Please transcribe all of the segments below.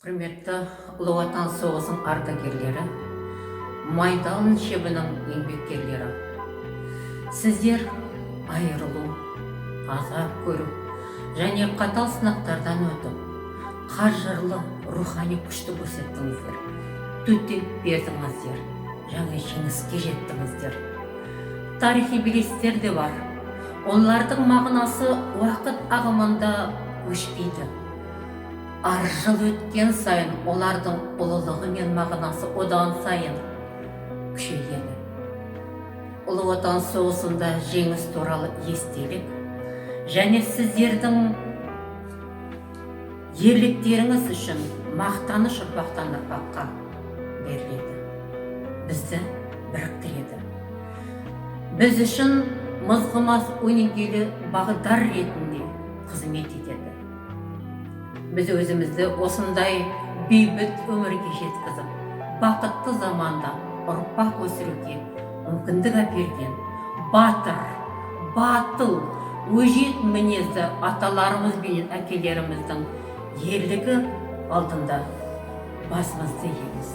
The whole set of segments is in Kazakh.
Құрметті Ұлы Отан соғысының ардагерлері, Майдан шебінің еңбеккерлері, сіздер айырылу, азап көру және қатал сынақтардан өтіп, қажырлы рухани күшті көрсеттіңіздер, төтеп бердіңіздер, жаңа жеңіске жеттіңіздер. Тарихи белестер де бар. Олардың мағынасы уақыт ағымында өшпейді. Ар жыл өткен сайын олардың ұлылығы мен мағынасы одан сайын күшейеді. Ұлы Отан соғысында жеңіс туралы естелік және сіздердің ерліктеріңіз үшін мақтаныш ұрпақтан ұрпаққа беріледі. Бізді біріктіреді. Біз үшін мызғымас өнегелі бағдар ретінде қызмет етеді. Біз өзімізді осындай бейбіт өмірге жеткізіп, бақытты заманда ұрпақ өсіруге мүмкіндік әперген батыр, батыл, өжет мінезді аталарымыз бен әкелеріміздің ерлігі алдында басымызды иеміз.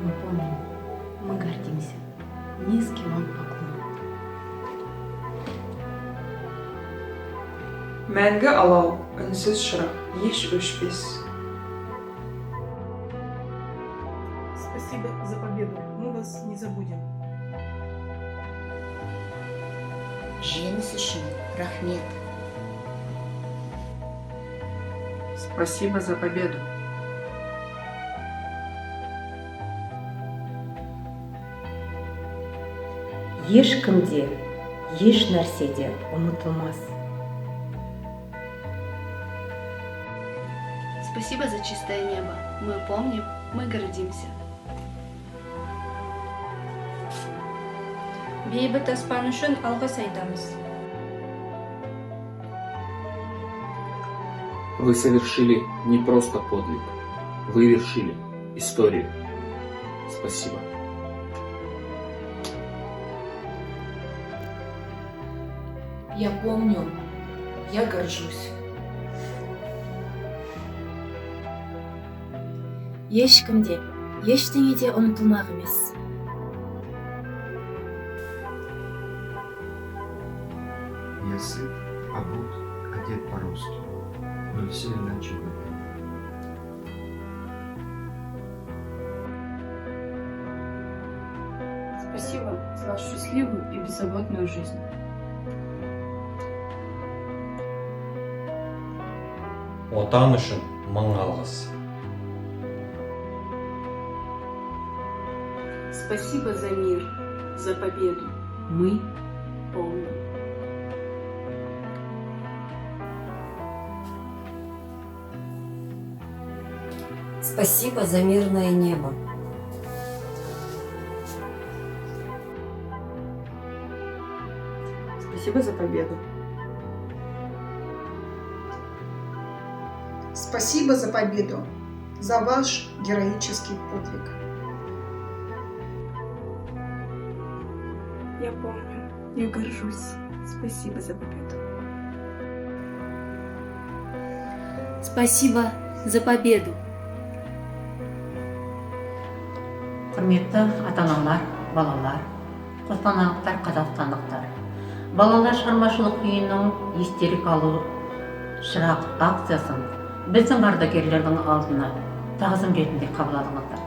Мы помним, мы гордимся. Низкий вам поклон. Мәңгі алау, үнсіз шырақ, еш өшпес. Спасибо за победу. Мы вас не забудем. Жеңіс үшін рахмет. Спасибо за победу. Ешкімде, еш нәрседе ұмытылмас. Спасибо за чистое небо. Мы помним, мы гордимся. Бейбіт аспан үшін алғыс айтамыз. Вы совершили не просто подвиг, вы вершили историю. Спасибо. Я помню, я горжусь. Ешкімде, ештеңеде ұмытылмақ емес. Я сыт, обут, одет по-русски, но все иначе в этом. Спасибо за вашу счастливую и беззаботную жизнь. Отан үшін мың алғыс. Спасибо за мир, за победу. Мы помним. Спасибо за мирное небо. Спасибо за победу. Спасибо за победу, за ваш героический подвиг. Я помню, я горжусь. Спасибо за победу. Спасибо за победу. Құрметті ата-аналар, балалар, қостанайлықтар, қазақстандықтар. Балалар шығармашылық үйінің естелік алу шырақ акциясын біздің ардагерлердің алдына тағзым ретінде қабыл алыңыздар.